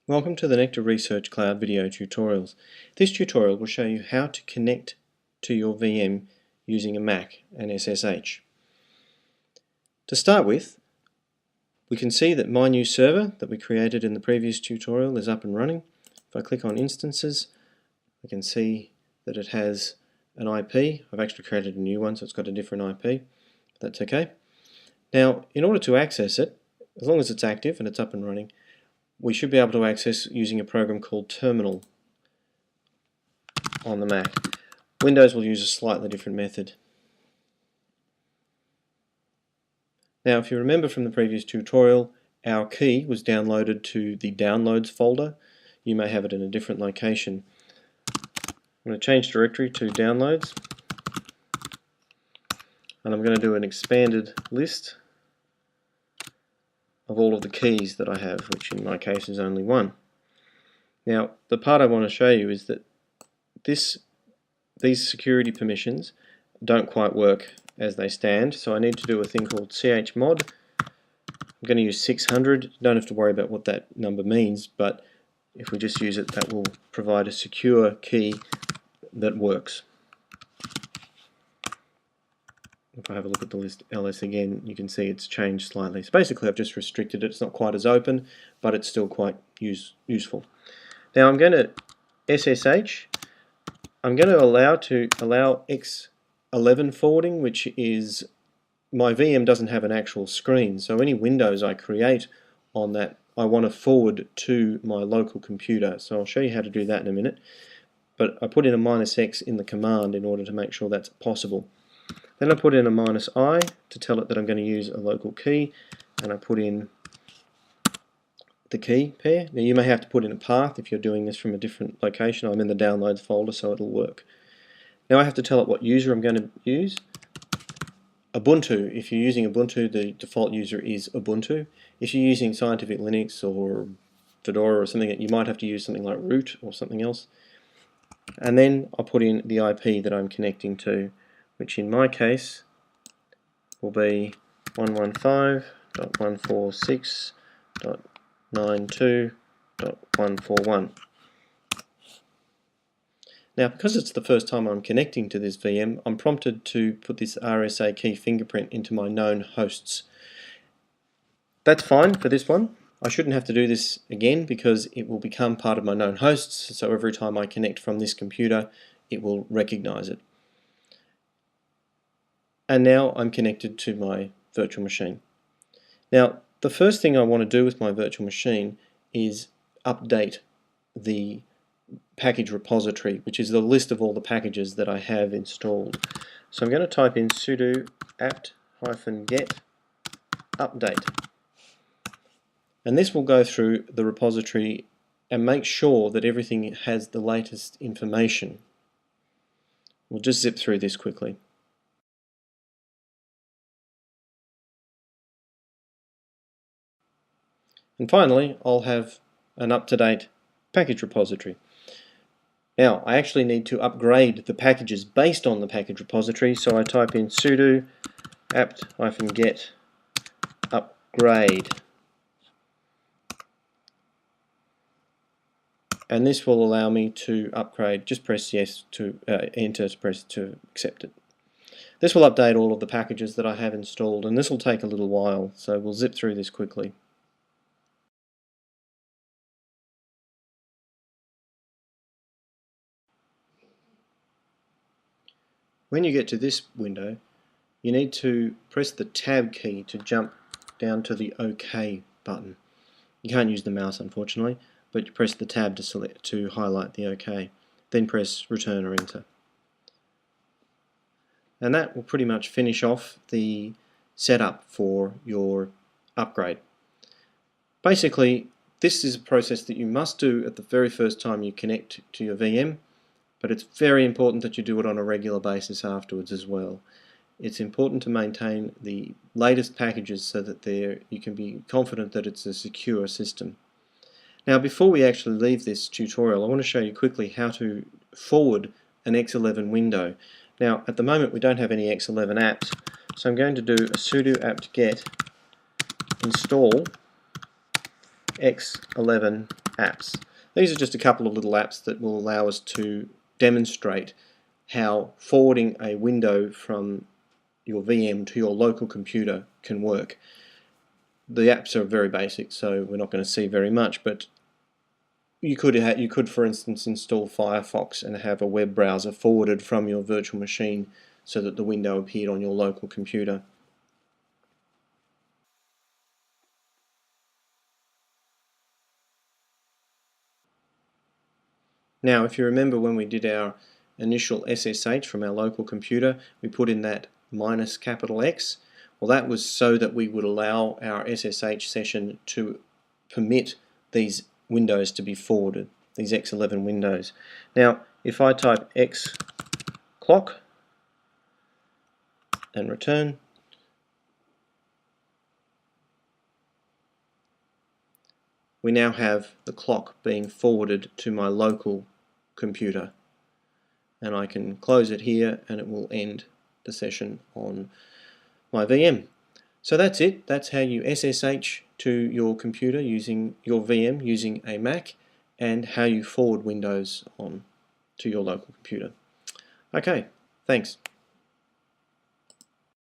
Welcome to the Nectar Research Cloud video tutorials. This tutorial will show you how to connect to your VM using a Mac and SSH. To start with, we can see that my new server that we created in the previous tutorial is up and running. If I click on Instances, we can see that it has an IP. I've actually created a new one, so it's got a different IP. That's okay. Now, in order to access it, as long as it's active and it's up and running, we should be able to access using a program called Terminal on the Mac. Windows will use a slightly different method. Now, if you remember from the previous tutorial, our key was downloaded to the Downloads folder. You may have it in a different location. I'm going to change directory to Downloads, and I'm going to do an expanded list of all of the keys that I have, which in my case is only one. Now, the part I want to show you is that these security permissions don't quite work as they stand, so I need to do a thing called Chmod. I'm going to use 600. Don't have to worry about what that number means, but if we just use it, that will provide a secure key that works. If I have a look at the list ls again, you can see it's changed slightly. So basically I've just restricted it. It's not quite as open, but it's still quite useful. Now I'm going to SSH. I'm going to allow X11 forwarding, which is, my VM doesn't have an actual screen, so any windows I create on that I want to forward to my local computer. So I'll show you how to do that in a minute. But I put in a -X in the command in order to make sure that's possible. Then I put in a -I to tell it that I'm going to use a local key, and I put in the key pair. Now you may have to put in a path if you're doing this from a different location. I'm in the Downloads folder, so it'll work. Now I have to tell it what user I'm going to use. Ubuntu. If you're using Ubuntu, the default user is Ubuntu. If you're using Scientific Linux or Fedora or something, you might have to use something like root or something else. And then I'll put in the IP that I'm connecting to, which in my case will be 115.146.92.141. Now, because it's the first time I'm connecting to this VM, I'm prompted to put this RSA key fingerprint into my known hosts. That's fine for this one. I shouldn't have to do this again because it will become part of my known hosts, so every time I connect from this computer, it will recognize it. And now I'm connected to my virtual machine. Now, the first thing I want to do with my virtual machine is update the package repository, which is the list of all the packages that I have installed. So I'm going to type in sudo apt-get update. And this will go through the repository and make sure that everything has the latest information. We'll just zip through this quickly. And finally, I'll have an up-to-date package repository. Now, I actually need to upgrade the packages based on the package repository, so I type in sudo apt-get upgrade. And this will allow me to upgrade. Just press yes to enter to press to accept it. This will update all of the packages that I have installed, and this will take a little while, so we'll zip through this quickly. When you get to this window, you need to press the Tab key to jump down to the OK button. You can't use the mouse, unfortunately, but you press the Tab to highlight the OK. Then press Return or Enter. And that will pretty much finish off the setup for your upgrade. Basically, this is a process that you must do at the very first time you connect to your VM. But it's very important that you do it on a regular basis afterwards as well. It's important to maintain the latest packages so that you can be confident that it's a secure system. Now, before we actually leave this tutorial, I want to show you quickly how to forward an X11 window. Now, at the moment we don't have any X11 apps, so I'm going to do a sudo apt-get install X11 apps. These are just a couple of little apps that will allow us to demonstrate how forwarding a window from your VM to your local computer can work. The apps are very basic, so we're not going to see very much, but you could, for instance, install Firefox and have a web browser forwarded from your virtual machine so that the window appeared on your local computer. Now, if you remember when we did our initial SSH from our local computer, we put in that -X. Well, that was so that we would allow our SSH session to permit these windows to be forwarded, these X11 windows. Now, if I type X clock and return, we now have the clock being forwarded to my local computer. And I can close it here and it will end the session on my VM. So that's it. That's how you SSH to your computer using your VM using a Mac, and how you forward Windows on to your local computer. Okay, thanks.